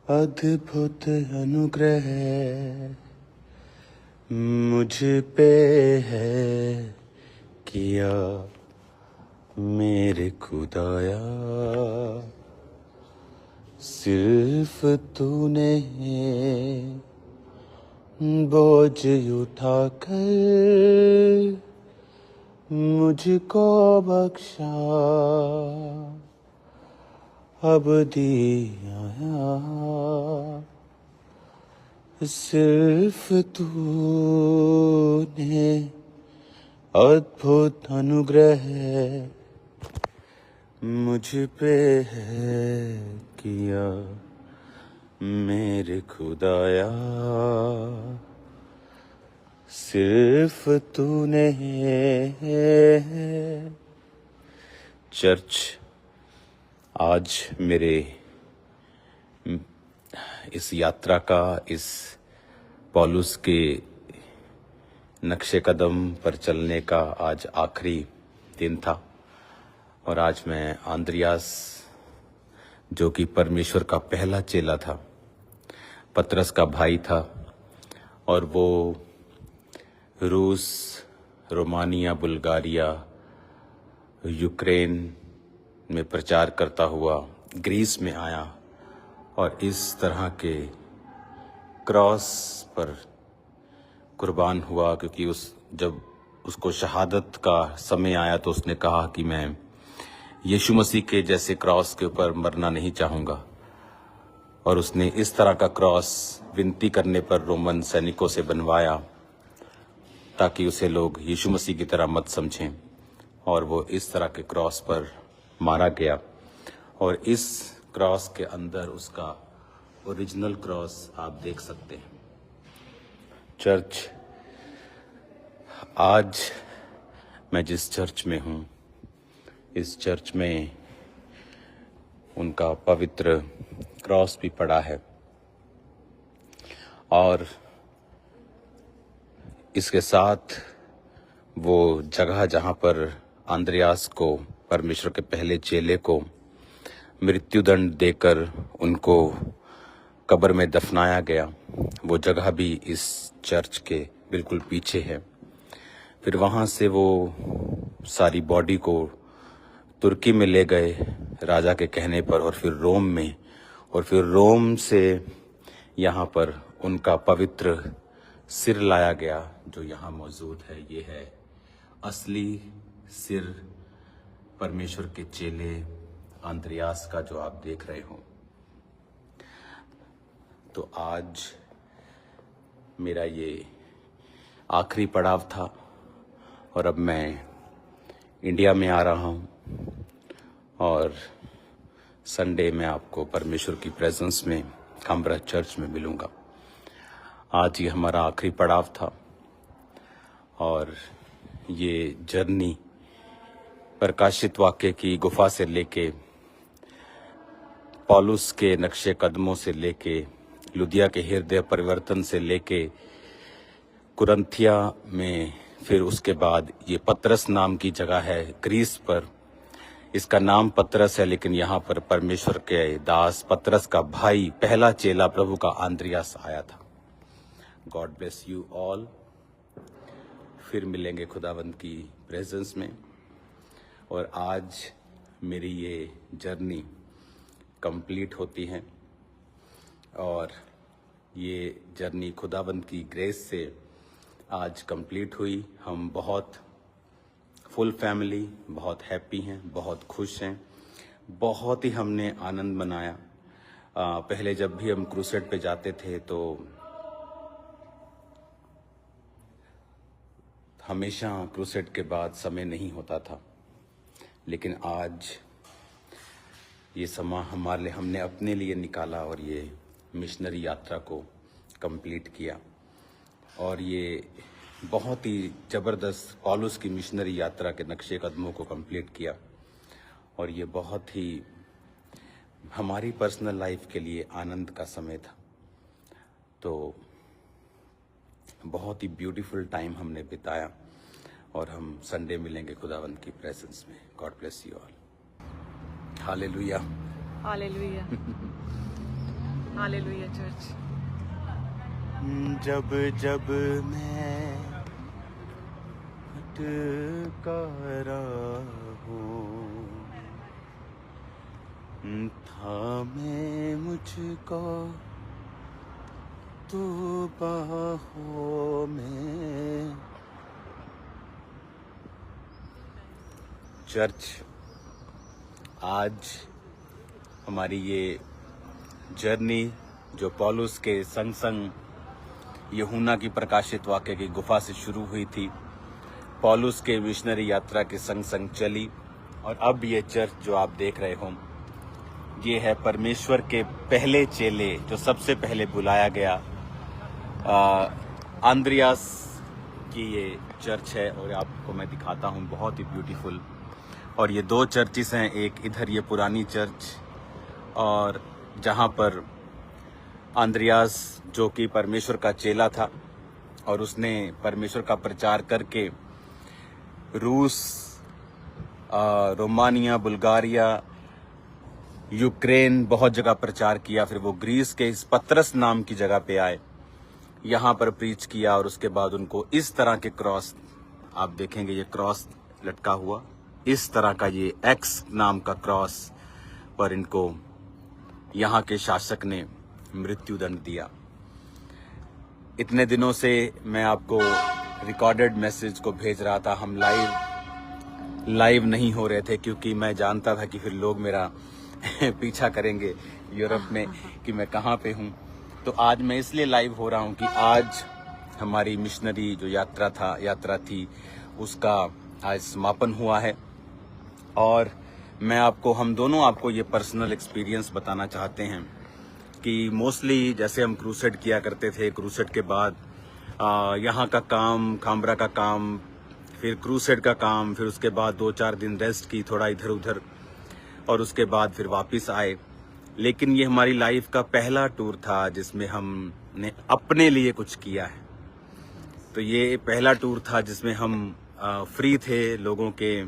अद्भुत अनुग्रह मुझ पे है किया मेरे खुदाया। सिर्फ तूने बोझ उठाकर मुझको बख्शा, अब दिया सिर्फ तूने अद्भुत अनुग्रह मुझ पे है किया मेरे खुदाया। सिर्फ तूने। चर्च, आज मेरे इस यात्रा का, इस पौलुस के नक्शे कदम पर चलने का आज आखिरी दिन था। और आज मैं आंद्रियास, जो कि परमेश्वर का पहला चेला था, पतरस का भाई था, और वो रूस, रोमानिया, बुल्गारिया, यूक्रेन में प्रचार करता हुआ ग्रीस में आया और इस तरह के क्रॉस पर कुर्बान हुआ, क्योंकि जब उसको शहादत का समय आया तो उसने कहा कि मैं यीशु मसीह के जैसे क्रॉस के ऊपर मरना नहीं चाहूँगा। और उसने इस तरह का क्रॉस विनती करने पर रोमन सैनिकों से बनवाया ताकि उसे लोग यीशु मसीह की तरह मत समझें, और वो इस तरह के क्रॉस पर मारा गया। और इस क्रॉस के अंदर उसका ओरिजिनल क्रॉस आप देख सकते हैं। चर्च, आज मैं जिस चर्च में हूँ, इस चर्च में उनका पवित्र क्रॉस भी पड़ा है, और इसके साथ वो जगह जहाँ पर आंद्रियास को, परमेश्वर के पहले चेले को, मृत्युदंड देकर उनको कब्र में दफनाया गया, वो जगह भी इस चर्च के बिल्कुल पीछे है। फिर वहाँ से वो सारी बॉडी को तुर्की में ले गए राजा के कहने पर, और फिर रोम में, और फिर रोम से यहाँ पर उनका पवित्र सिर लाया गया, जो यहाँ मौजूद है। ये है असली सिर परमेश्वर के चेले आंद्रियास का, जो आप देख रहे हो। तो आज मेरा ये आखिरी पड़ाव था, और अब मैं इंडिया में आ रहा हूँ, और संडे में आपको परमेश्वर की प्रेजेंस में काम्ब्रा चर्च में मिलूँगा। आज ये हमारा आखिरी पड़ाव था, और ये जर्नी प्रकाशित वाक्य की गुफा से लेके, पौलुस के नक्शे कदमों से लेके, लुदिया के हृदय परिवर्तन से लेके, कुरंथिया में, फिर उसके बाद ये पतरस नाम की जगह है ग्रीस पर। इसका नाम पतरस है, लेकिन यहाँ पर परमेश्वर के दास पतरस का भाई, पहला चेला प्रभु का आंद्रियास आया था। God bless you all. फिर मिलेंगे खुदावंद की प्रेजेंस में। और आज मेरी ये जर्नी कंप्लीट होती है, और ये जर्नी खुदावंद की ग्रेस से आज कंप्लीट हुई। हम बहुत फुल फैमिली, बहुत हैप्पी हैं, बहुत खुश हैं, बहुत ही हमने आनंद मनाया। पहले जब भी हम क्रूसेड पे जाते थे तो हमेशा क्रूसेड के बाद समय नहीं होता था, लेकिन आज ये समा हमने अपने लिए निकाला और ये मिशनरी यात्रा को कंप्लीट किया। और ये बहुत ही ज़बरदस्त पौलुस की मिशनरी यात्रा के नक्शे कदमों को कंप्लीट किया, और ये बहुत ही हमारी पर्सनल लाइफ के लिए आनंद का समय था। तो बहुत ही ब्यूटीफुल टाइम हमने बिताया, और हम संडे मिलेंगे खुदावंद की प्रेजेंस में। God bless you all. Hallelujah, hallelujah. Hallelujah church. जब जब मैं भटका हूँ, थामे मुझको तू बाहों में। चर्च, आज हमारी ये जर्नी जो पौलुस के संग संग यूहन्ना की प्रकाशित वाक्य की गुफा से शुरू हुई थी, पौलुस के मिशनरी यात्रा के संग संग चली, और अब ये चर्च जो आप देख रहे हो, ये है परमेश्वर के पहले चेले जो सबसे पहले बुलाया गया आंद्रियास की ये चर्च है। और आपको मैं दिखाता हूँ, बहुत ही ब्यूटीफुल। और ये दो चर्चिस हैं, एक इधर ये पुरानी चर्च, और जहाँ पर आंद्रियास जो कि परमेश्वर का चेला था और उसने परमेश्वर का प्रचार करके रूस, रोमानिया, बुल्गारिया, यूक्रेन, बहुत जगह प्रचार किया। फिर वो ग्रीस के इस पतरस नाम की जगह पे आए, यहाँ पर प्रीच किया, और उसके बाद उनको इस तरह के क्रॉस, आप देखेंगे ये क्रॉस लटका हुआ, इस तरह का ये एक्स नाम का क्रॉस पर इनको यहाँ के शासक ने मृत्युदंड दिया। इतने दिनों से मैं आपको रिकॉर्डेड मैसेज को भेज रहा था, हम लाइव नहीं हो रहे थे, क्योंकि मैं जानता था कि फिर लोग मेरा पीछा करेंगे यूरोप में कि मैं कहाँ पे हूँ। तो आज मैं इसलिए लाइव हो रहा हूँ कि आज हमारी मिशनरी जो यात्रा थी उसका आज समापन हुआ है, और हम दोनों आपको ये पर्सनल एक्सपीरियंस बताना चाहते हैं कि मोस्टली जैसे हम क्रूसेड किया करते थे, क्रूसेड के बाद यहाँ का काम, खामरा का काम, फिर क्रूसेड का काम, फिर उसके बाद 2-4 दिन रेस्ट की, थोड़ा इधर उधर, और उसके बाद फिर वापस आए। लेकिन ये हमारी लाइफ का पहला टूर था जिसमें हमने अपने लिए कुछ किया है। तो ये पहला टूर था जिसमें हम फ्री थे, लोगों के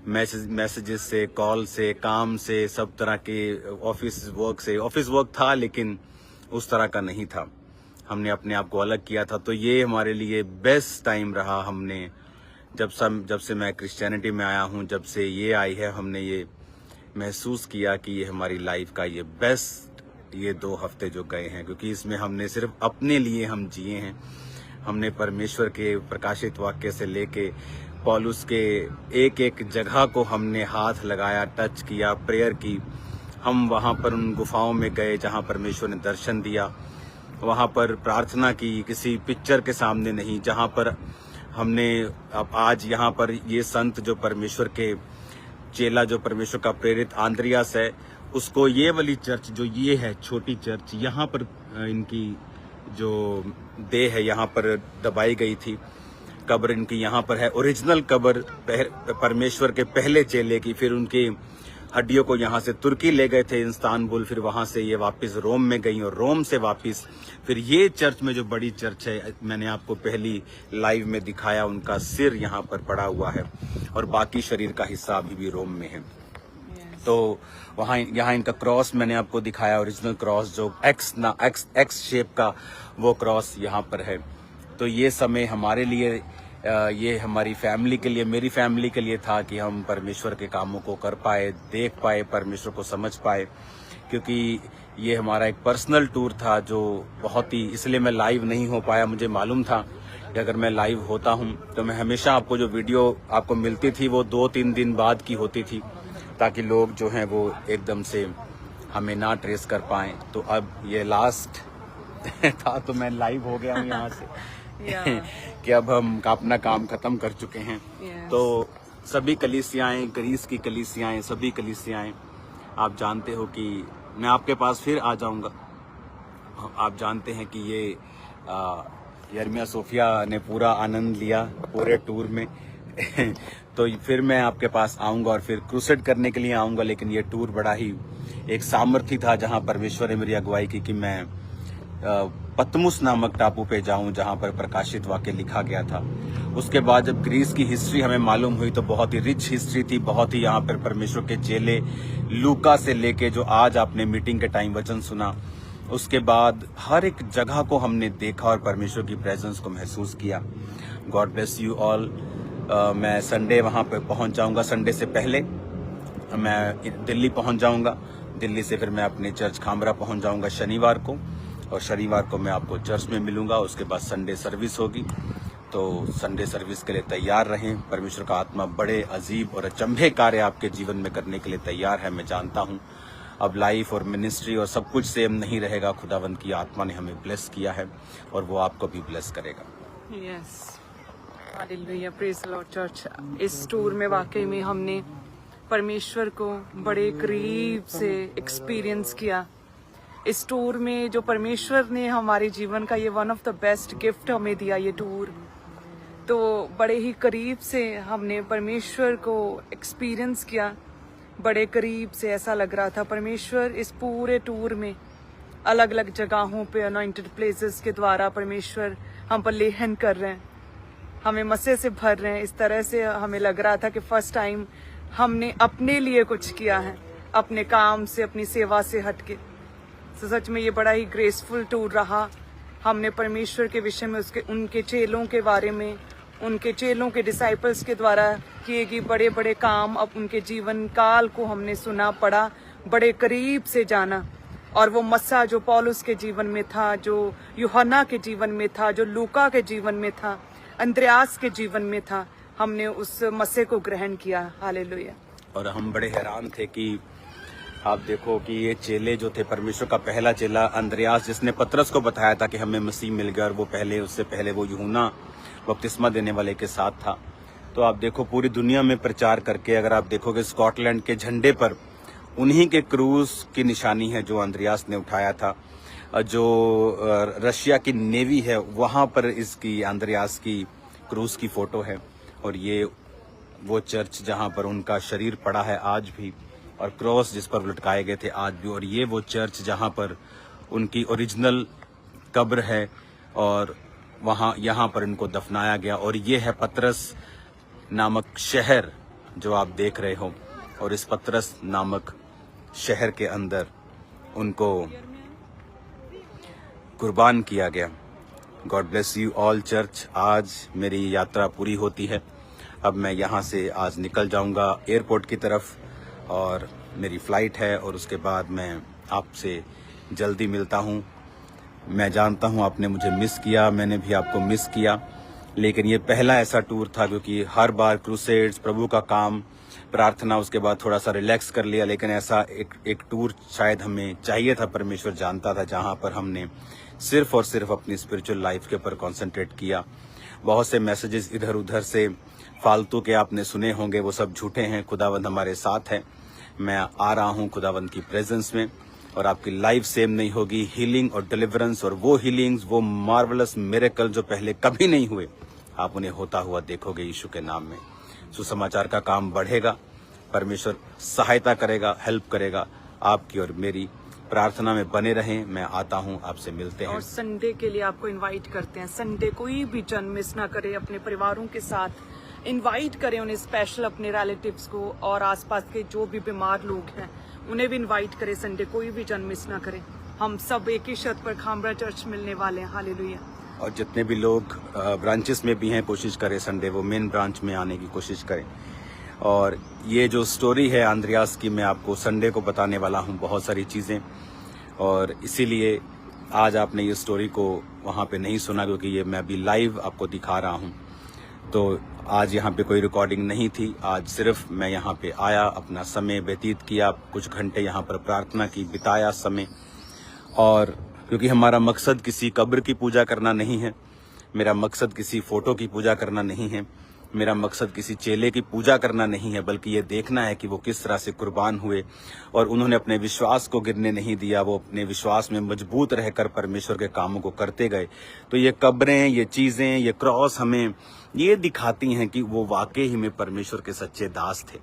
मैसेजेस से, कॉल से, काम से, सब तरह के ऑफिस वर्क था, लेकिन उस तरह का नहीं था। हमने अपने आप को अलग किया था। तो ये हमारे लिए बेस्ट टाइम रहा। हमने जब से मैं क्रिश्चियनिटी में आया हूँ, जब से ये आई है, हमने ये महसूस किया कि ये हमारी लाइफ का ये बेस्ट ये 2 हफ्ते जो गए हैं, क्योंकि इसमें हमने सिर्फ अपने लिए हम जिए हैं। हमने परमेश्वर के प्रकाशित वाक्य से लेके पौलुस के एक एक जगह को हमने हाथ लगाया, टच किया, प्रेयर की। हम वहाँ पर उन गुफाओं में गए जहाँ परमेश्वर ने दर्शन दिया, वहाँ पर प्रार्थना की, किसी पिक्चर के सामने नहीं। जहाँ पर हमने अब आज यहाँ पर ये संत जो परमेश्वर के चेला, जो परमेश्वर का प्रेरित आंद्रियास है, उसको ये वाली चर्च जो ये है छोटी चर्च, यहाँ पर इनकी जो देह है यहाँ पर दबाई गई थी, कब्र इनकी यहाँ पर है, ओरिजिनल कब्र परमेश्वर के पहले चेले की। फिर उनकी हड्डियों को यहाँ से तुर्की ले गए थे, इस्तांबुल, फिर वहाँ से ये वापस रोम में गई, और रोम से वापस फिर ये चर्च में जो बड़ी चर्च है, मैंने आपको पहली लाइव में दिखाया, उनका सिर यहाँ पर पड़ा हुआ है और बाकी शरीर का हिस्सा अभी भी रोम में है। तो वहाँ यहाँ इनका क्रॉस मैंने आपको दिखाया, ओरिजिनल क्रॉस जो एक्स शेप का वो क्रॉस यहाँ पर है। तो ये समय हमारे लिए, ये हमारी फैमिली के लिए, मेरी फैमिली के लिए था कि हम परमेश्वर के कामों को कर पाए, देख पाए, परमेश्वर को समझ पाए, क्योंकि ये हमारा एक पर्सनल टूर था जो बहुत ही, इसलिए मैं लाइव नहीं हो पाया। मुझे मालूम था कि अगर मैं लाइव होता हूँ तो मैं हमेशा आपको जो वीडियो आपको मिलती थी वो 2-3 दिन बाद की होती थी, ताकि लोग जो हैं वो एकदम से हमें ना ट्रेस कर पाएं। तो अब ये लास्ट था, तो मैं लाइव हो गया हूँ यहाँ से कि अब हम अपना काम खत्म कर चुके हैं। तो सभी कलीसियाएं, ग्रीस की कलीसियाएं, सभी कलीसियाएं, आप जानते हो कि मैं आपके पास फिर आ जाऊंगा। आप जानते हैं कि ये यर्मिया सोफिया ने पूरा आनंद लिया पूरे टूर में तो फिर मैं आपके पास आऊंगा और फिर क्रूसेड करने के लिए आऊंगा। लेकिन ये टूर बड़ा ही एक सामर्थ्य था, जहां परमेश्वर ने मेरी अगुवाई की कि मैं पतमुस नामक टापू पे जाऊं, जहां पर प्रकाशित वाक्य लिखा गया था। उसके बाद जब ग्रीस की हिस्ट्री हमें मालूम हुई तो बहुत ही रिच हिस्ट्री थी, बहुत ही यहाँ पर परमेश्वर के चेले लूका से लेके जो आज आपने मीटिंग के टाइम वचन सुना, उसके बाद हर एक जगह को हमने देखा और परमेश्वर की प्रेजेंस को महसूस किया। God bless you all. मैं संडे वहाँ पे पहुँच जाऊँगा। संडे से पहले मैं दिल्ली पहुँच जाऊँगा। दिल्ली से फिर मैं अपने चर्च खामरा पहुँच जाऊँगा शनिवार को, और शनिवार को मैं आपको चर्च में मिलूँगा। उसके बाद संडे सर्विस होगी, तो संडे सर्विस के लिए तैयार रहें। परमेश्वर का आत्मा बड़े अजीब और अचंभे कार्य आपके जीवन में करने के लिए तैयार है। मैं जानता हूँ अब लाइफ और मिनिस्ट्री और सब कुछ सेम नहीं रहेगा। खुदावंत की आत्मा ने हमें ब्लेस किया है और वो आपको भी ब्लेस करेगा। Yes, hallelujah, praise the Lord church. इस टूर में वाकई में हमने परमेश्वर को बड़े करीब से एक्सपीरियंस किया। इस टूर में जो परमेश्वर ने हमारे जीवन का ये one of the best gift हमें दिया, ये टूर, तो बड़े ही करीब से हमने परमेश्वर को एक्सपीरियंस किया। बड़े करीब से ऐसा लग रहा था परमेश्वर इस पूरे टूर में अलग अलग जगहों पे अनॉइंटेड प्लेसेस के द्वारा परमेश्वर हम पर लेहन कर रहे हैं, हमें मस्से से भर रहे हैं। इस तरह से हमें लग रहा था कि फर्स्ट टाइम हमने अपने लिए कुछ किया है, अपने काम से, अपनी सेवा से हटके। तो सच में ये बड़ा ही ग्रेसफुल टूर रहा। हमने परमेश्वर के विषय में, उसके उनके चेलों के बारे में, उनके चेलों के डिसाइपल्स के द्वारा किए गए बड़े बड़े काम, अब उनके जीवन काल को हमने सुना, पढ़ा, बड़े करीब से जाना। और वो मस्सा जो पौलुस के जीवन में था, जो यूहन्ना के जीवन में था, जो लूका के जीवन में था, अंद्रयास के जीवन में था, हमने उस मस्से को ग्रहण किया। हालेलुया। और हम बड़े हैरान थे कि आप देखो कि ये चेले जो थे, परमेश्वर का पहला चेला अंद्रयास, जिसने पतरस को बताया था कि हमें मसीह मिल गया, और वो उससे पहले वो यूहन्ना बपतिस्मा देने वाले के साथ था। तो आप देखो पूरी दुनिया में प्रचार करके, अगर आप देखोगे स्कॉटलैंड के झंडे पर उन्हीं के क्रूज की निशानी है जो अंद्रयास ने उठाया था। जो रशिया की नेवी है वहाँ पर इसकी अंद्रयास की क्रूज की फोटो है। और ये वो चर्च जहाँ पर उनका शरीर पड़ा है आज भी, और क्रॉस जिस पर लटकाए गए थे आज भी। और ये वो चर्च जहाँ पर उनकी ओरिजिनल कब्र है और यहाँ पर इनको दफनाया गया। और ये है पतरस नामक शहर जो आप देख रहे हो, और इस पतरस नामक शहर के अंदर उनको कुर्बान किया गया। God bless you all church. आज मेरी यात्रा पूरी होती है। अब मैं यहाँ से आज निकल जाऊँगा एयरपोर्ट की तरफ, और मेरी फ़्लाइट है, और उसके बाद मैं आपसे जल्दी मिलता हूँ। मैं जानता हूँ आपने मुझे मिस किया, मैंने भी आपको मिस किया, लेकिन ये पहला ऐसा टूर था, क्योंकि हर बार क्रूसेड्स, प्रभु का काम, प्रार्थना, उसके बाद थोड़ा सा रिलैक्स कर लिया। लेकिन ऐसा एक टूर शायद हमें चाहिए था, परमेश्वर जानता था, जहाँ पर हमने सिर्फ और सिर्फ अपनी स्पिरिचुअल लाइफ के ऊपर कॉन्सेंट्रेट किया। बहुत से मैसेजेस इधर उधर से फालतू के आपने सुने होंगे, वो सब झूठे हैं। खुदावंद हमारे साथ है। मैं आ रहा हूँ खुदावंद की प्रेजेंस में, और आपकी लाइफ सेम नहीं होगी। हीलिंग और डिलीवरेंस, और वो हीलिंग्स, वो मार्वलस मिरेकल जो पहले कभी नहीं हुए, आप उन्हें होता हुआ देखोगे यीशु के नाम में। सुसमाचार का काम बढ़ेगा, परमेश्वर सहायता करेगा, हेल्प करेगा आपकी और मेरी। प्रार्थना में बने रहें। मैं आता हूं, आपसे मिलते हैं। और संडे के लिए आपको इनवाइट करते हैं। संडे कोई भी जन मिस ना करे, अपने परिवारों के साथ इनवाइट करें उन्हें, स्पेशल अपने रिलेटिव्स को, और आसपास के जो भी बीमार लोग हैं उन्हें भी इनवाइट करें। संडे कोई भी जन मिस ना करें। हम सब एक ही छत पर खामरा चर्च मिलने वाले हैं। हालेलुया। और जितने भी लोग ब्रांचेस में भी हैं, कोशिश करें संडे वो मेन ब्रांच में आने की कोशिश करें। और ये जो स्टोरी है अंद्रयास की, मैं आपको संडे को बताने वाला हूँ बहुत सारी चीज़ें, और इसीलिए आज आपने ये स्टोरी को वहाँ पे नहीं सुना, क्योंकि ये मैं अभी लाइव आपको दिखा रहा हूँ। तो आज यहाँ पे कोई रिकॉर्डिंग नहीं थी। आज सिर्फ मैं यहाँ पे आया, अपना समय व्यतीत किया, कुछ घंटे यहाँ पर प्रार्थना की, बिताया समय। और क्योंकि हमारा मकसद किसी कब्र की पूजा करना नहीं है, मेरा मकसद किसी फोटो की पूजा करना नहीं है, मेरा मकसद किसी चेले की पूजा करना नहीं है, बल्कि ये देखना है कि वो किस तरह से कुर्बान हुए और उन्होंने अपने विश्वास को गिरने नहीं दिया। वो अपने विश्वास में मजबूत रहकर परमेश्वर के कामों को करते गए। तो ये कब्रें, ये चीज़ें, ये क्रॉस हमें ये दिखाती हैं कि वो वाकई ही में परमेश्वर के सच्चे दास थे।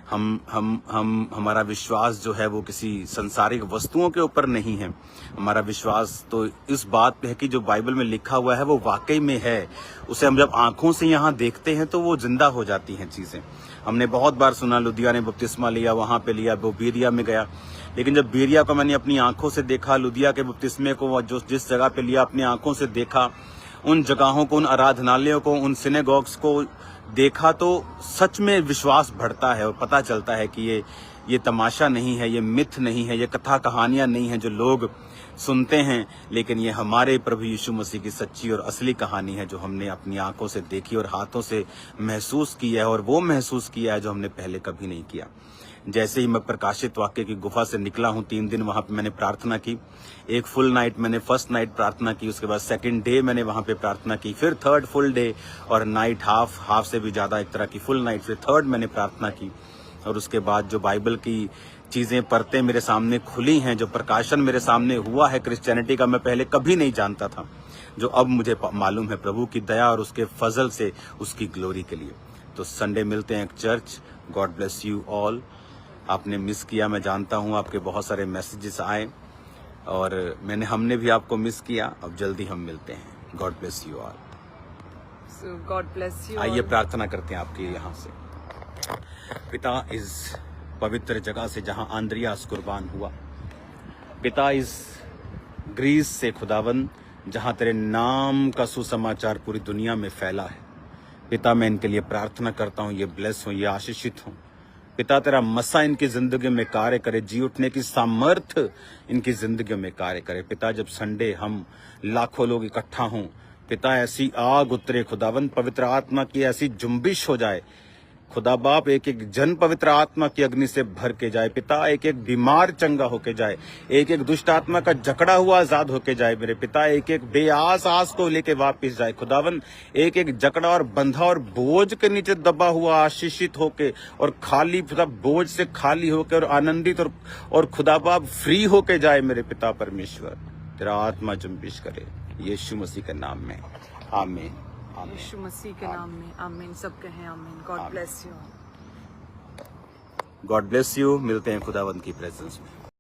हमारा विश्वास जो है वो किसी संसारिक वस्तुओं के ऊपर नहीं है। हमारा विश्वास तो इस बात पे है कि जो बाइबल में लिखा हुआ है वो वाकई में है। उसे हम जब आंखों से यहाँ देखते हैं तो वो जिंदा हो जाती हैं चीज़ें। हमने बहुत बार सुना, लुधियाने बपतिस्मा लिया, वहाँ पे लिया, वो बीरिया में गया, लेकिन जब बेरिया को मैंने अपनी आंखों से देखा, लुदिया के बपतिस्मे को जो जिस जगह पे लिया अपनी आंखों से देखा, उन जगहों को, उन आराधनालयों को, उन सिनेगॉग्स को देखा, तो सच में विश्वास बढ़ता है और पता चलता है कि ये तमाशा नहीं है, ये मिथ नहीं है, ये कथा कहानियां नहीं है जो लोग सुनते हैं, लेकिन ये हमारे प्रभु यीशु मसीह की सच्ची और असली कहानी है जो हमने अपनी आंखों से देखी और हाथों से महसूस किया है, और वो महसूस किया है जो हमने पहले कभी नहीं किया। जैसे ही मैं प्रकाशित वाक्य की गुफा से निकला हूँ, 3 दिन वहां पे मैंने प्रार्थना की। एक फुल नाइट मैंने फर्स्ट नाइट प्रार्थना की, उसके बाद सेकंड डे मैंने वहां पे प्रार्थना की, फिर थर्ड फुल डे और नाइट हाफ से भी ज्यादा एक तरह की फुल नाइट, फिर थर्ड मैंने प्रार्थना की। और उसके बाद जो बाइबल की चीजें परतें मेरे सामने खुली हैं, जो प्रकाशन मेरे सामने हुआ है क्रिश्चियनिटी का, मैं पहले कभी नहीं जानता था, जो अब मुझे मालूम है प्रभु की दया और उसके फजल से, उसकी ग्लोरी के लिए। तो संडे मिलते हैं एक church. God bless you all. आपने मिस किया, मैं जानता हूँ, आपके बहुत सारे मैसेजेस आए और हमने भी आपको मिस किया। अब जल्दी हम मिलते हैं। God bless you all. So God bless you आइए all. प्रार्थना करते हैं आपके यहाँ से। पिता, इस पवित्र जगह से जहां आंद्रियास कुर्बान हुआ, पिता इस ग्रीस से खुदावन जहां तेरे नाम का सुसमाचार पूरी दुनिया में फैला है, पिता मैं इनके लिए प्रार्थना करता हूं, ये ब्लेस हो, ये आशीषित हो। पिता तेरा मसा इनकी जिंदगी में कार्य करे, जी उठने की सामर्थ्य इनकी जिंदगी में कार्य करे। पिता जब संडे हम लाखों लोग इकट्ठा हों, पिता ऐसी आग उतरे खुदावन, पवित्र आत्मा की ऐसी जुम्बिश हो जाए खुदा बाप, एक एक जन पवित्र आत्मा की अग्नि से भर के जाए। पिता एक एक बीमार चंगा होके जाए, एक एक दुष्ट आत्मा का जकड़ा हुआ आजाद होके जाए। मेरे पिता एक एक बेआस आस को लेके वापस जाए खुदावन, एक एक जकड़ा और बंधा और बोझ के नीचे दबा हुआ आशीषित होके और खाली, पिता बोझ से खाली होके और आनंदित और खुदा बाप फ्री होके जाए। मेरे पिता परमेश्वर तेरा आत्मा जुम्बिश करे, यीशु मसीह के नाम में, आमीन। यीशु मसीह के नाम में आमीन। सब कहें आमीन। God bless you. God bless you. मिलते हैं खुदावंत की प्रेजेंस में।